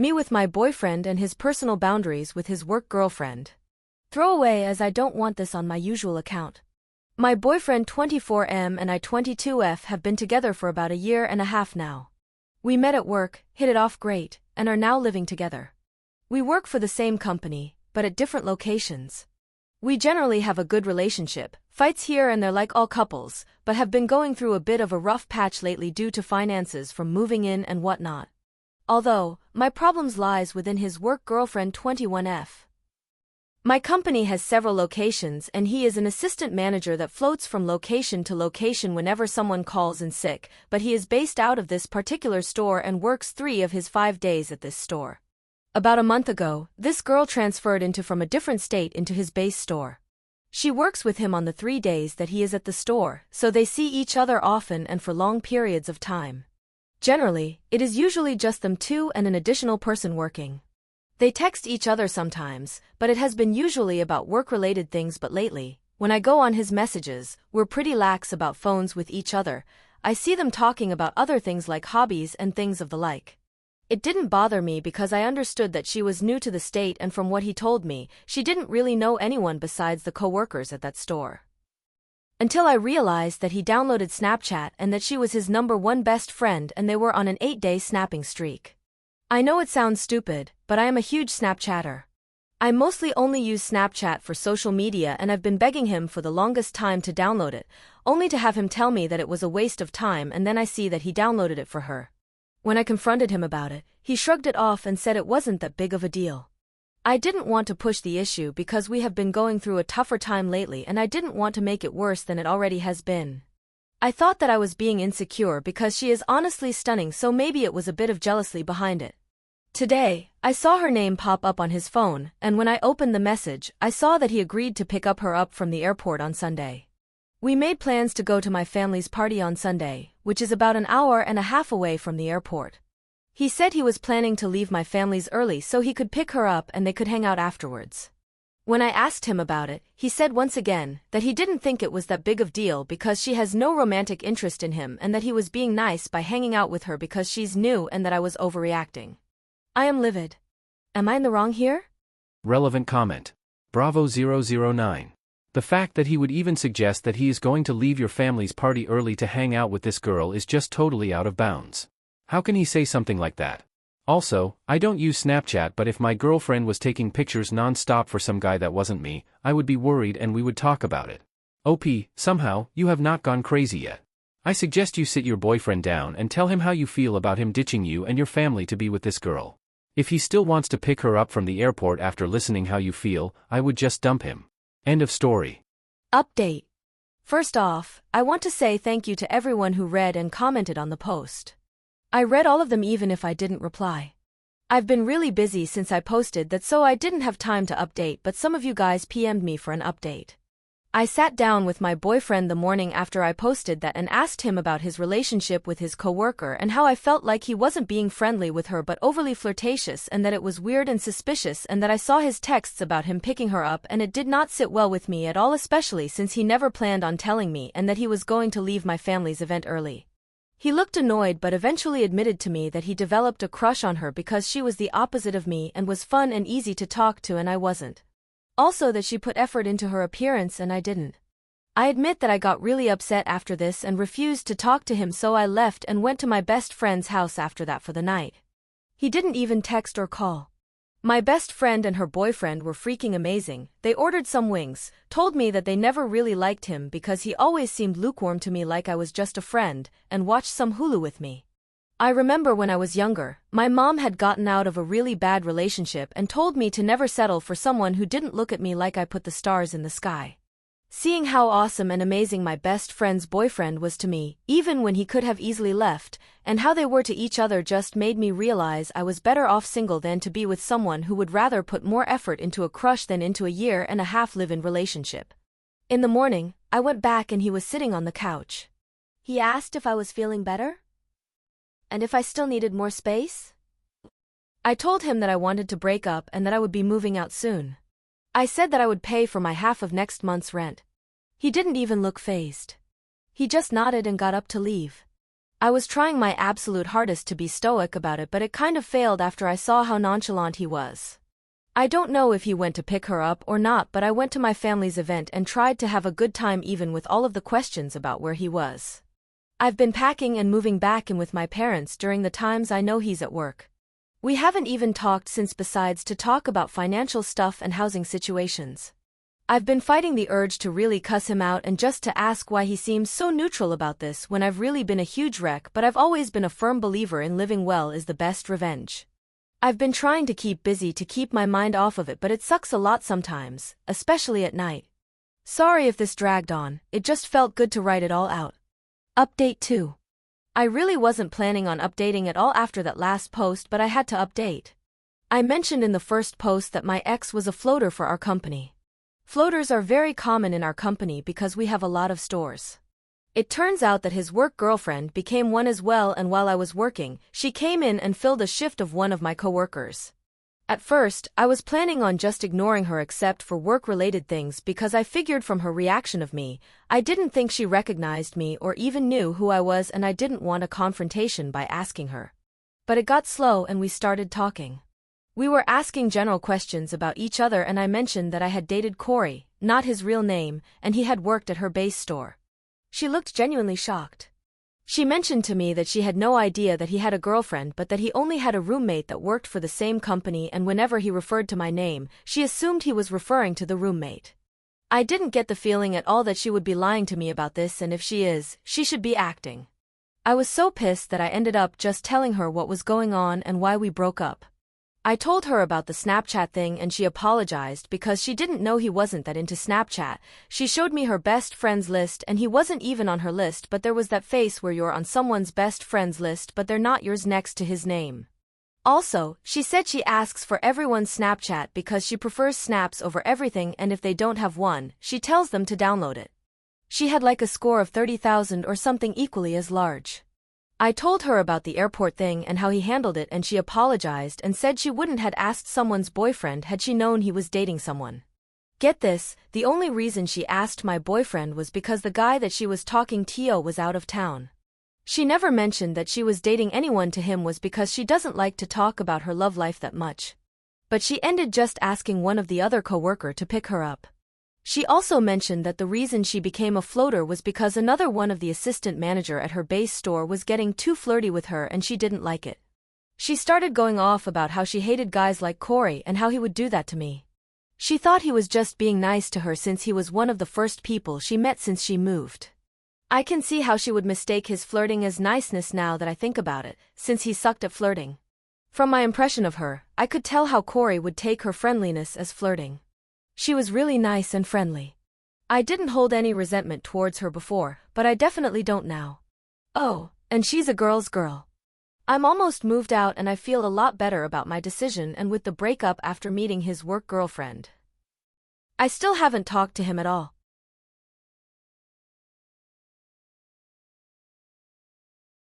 Me with my boyfriend and his personal boundaries with his work girlfriend. Throw away as I don't want this on my usual account. My boyfriend 24M and I 22F have been together for about a year and a half now. We met at work, hit it off great, and are now living together. We work for the same company, but at different locations. We generally have a good relationship, fights here and there like all couples, but have been going through a bit of a rough patch lately due to finances from moving in and whatnot. Although, my problems lies within his work girlfriend 21F. My company has several locations and he is an assistant manager that floats from location to location whenever someone calls in sick, but he is based out of this particular store and works 3 of his 5 days at this store. About a month ago, this girl transferred from a different state into his base store. She works with him on the 3 days that he is at the store, so they see each other often and for long periods of time. Generally, it is usually just them two and an additional person working. They text each other sometimes, but it has been usually about work-related things. But lately, when I go on his messages, we're pretty lax about phones with each other. I see them talking about other things like hobbies and things of the like. It didn't bother me because I understood that she was new to the state, and from what he told me, she didn't really know anyone besides the co-workers at that store. Until I realized that he downloaded Snapchat and that she was his #1 best friend and they were on an 8-day snapping streak. I know it sounds stupid, but I am a huge Snapchatter. I mostly only use Snapchat for social media and I've been begging him for the longest time to download it, only to have him tell me that it was a waste of time, and then I see that he downloaded it for her. When I confronted him about it, he shrugged it off and said it wasn't that big of a deal. I didn't want to push the issue because we have been going through a tougher time lately and I didn't want to make it worse than it already has been. I thought that I was being insecure because she is honestly stunning, so maybe it was a bit of jealousy behind it. Today, I saw her name pop up on his phone, and when I opened the message, I saw that he agreed to pick her up from the airport on Sunday. We made plans to go to my family's party on Sunday, which is about an hour and a half away from the airport. He said he was planning to leave my family's early so he could pick her up and they could hang out afterwards. When I asked him about it, he said once again that he didn't think it was that big of deal because she has no romantic interest in him, and that he was being nice by hanging out with her because she's new, and that I was overreacting. I am livid. Am I in the wrong here? Relevant comment. Bravo 009. The fact that he would even suggest that he is going to leave your family's party early to hang out with this girl is just totally out of bounds. How can he say something like that? Also, I don't use Snapchat, but if my girlfriend was taking pictures non-stop for some guy that wasn't me, I would be worried and we would talk about it. OP, somehow, you have not gone crazy yet. I suggest you sit your boyfriend down and tell him how you feel about him ditching you and your family to be with this girl. If he still wants to pick her up from the airport after listening how you feel, I would just dump him. End of story. Update. First off, I want to say thank you to everyone who read and commented on the post. I read all of them even if I didn't reply. I've been really busy since I posted that, so I didn't have time to update, but some of you guys PM'd me for an update. I sat down with my boyfriend the morning after I posted that and asked him about his relationship with his coworker and how I felt like he wasn't being friendly with her but overly flirtatious, and that it was weird and suspicious, and that I saw his texts about him picking her up and it did not sit well with me at all, especially since he never planned on telling me, and that he was going to leave my family's event early. He looked annoyed but eventually admitted to me that he developed a crush on her because she was the opposite of me and was fun and easy to talk to and I wasn't. Also that she put effort into her appearance and I didn't. I admit that I got really upset after this and refused to talk to him, so I left and went to my best friend's house after that for the night. He didn't even text or call. My best friend and her boyfriend were freaking amazing. They ordered some wings, told me that they never really liked him because he always seemed lukewarm to me like I was just a friend, and watched some Hulu with me. I remember when I was younger, my mom had gotten out of a really bad relationship and told me to never settle for someone who didn't look at me like I put the stars in the sky. Seeing how awesome and amazing my best friend's boyfriend was to me, even when he could have easily left, and how they were to each other, just made me realize I was better off single than to be with someone who would rather put more effort into a crush than into a year and a half live-in relationship. In the morning, I went back and he was sitting on the couch. He asked if I was feeling better? And if I still needed more space? I told him that I wanted to break up and that I would be moving out soon. I said that I would pay for my half of next month's rent. He didn't even look fazed. He just nodded and got up to leave. I was trying my absolute hardest to be stoic about it, but it kind of failed after I saw how nonchalant he was. I don't know if he went to pick her up or not, but I went to my family's event and tried to have a good time even with all of the questions about where he was. I've been packing and moving back in with my parents during the times I know he's at work. We haven't even talked since, besides to talk about financial stuff and housing situations. I've been fighting the urge to really cuss him out and just to ask why he seems so neutral about this when I've really been a huge wreck, but I've always been a firm believer in living well is the best revenge. I've been trying to keep busy to keep my mind off of it, but it sucks a lot sometimes, especially at night. Sorry if this dragged on, it just felt good to write it all out. Update 2. I really wasn't planning on updating at all after that last post, but I had to update. I mentioned in the first post that my ex was a floater for our company. Floaters are very common in our company because we have a lot of stores. It turns out that his work girlfriend became one as well, and while I was working, she came in and filled a shift of one of my coworkers. At first, I was planning on just ignoring her except for work-related things because I figured from her reaction of me, I didn't think she recognized me or even knew who I was, and I didn't want a confrontation by asking her. But it got slow and we started talking. We were asking general questions about each other, and I mentioned that I had dated Corey, not his real name, and he had worked at her base store. She looked genuinely shocked. She mentioned to me that she had no idea that he had a girlfriend, but that he only had a roommate that worked for the same company, and whenever he referred to my name, she assumed he was referring to the roommate. I didn't get the feeling at all that she would be lying to me about this, and if she is, she should be acting. I was so pissed that I ended up just telling her what was going on and why we broke up. I told her about the Snapchat thing and she apologized because she didn't know he wasn't that into Snapchat. She showed me her best friends list and he wasn't even on her list, but there was that face where you're on someone's best friends list but they're not yours next to his name. Also, she said she asks for everyone's Snapchat because she prefers snaps over everything, and if they don't have one, she tells them to download it. She had like a score of 30,000 or something equally as large. I told her about the airport thing and how he handled it, and she apologized and said she wouldn't had asked someone's boyfriend had she known he was dating someone. Get this, the only reason she asked my boyfriend was because the guy that she was talking to was out of town. She never mentioned that she was dating anyone to him was because she doesn't like to talk about her love life that much. But she ended just asking one of the other coworker to pick her up. She also mentioned that the reason she became a floater was because another one of the assistant manager at her base store was getting too flirty with her and she didn't like it. She started going off about how she hated guys like Corey and how he would do that to me. She thought he was just being nice to her since he was one of the first people she met since she moved. I can see how she would mistake his flirting as niceness now that I think about it, since he sucked at flirting. From my impression of her, I could tell how Corey would take her friendliness as flirting. She was really nice and friendly. I didn't hold any resentment towards her before, but I definitely don't now. Oh, and she's a girl's girl. I'm almost moved out and I feel a lot better about my decision and with the breakup after meeting his work girlfriend. I still haven't talked to him at all.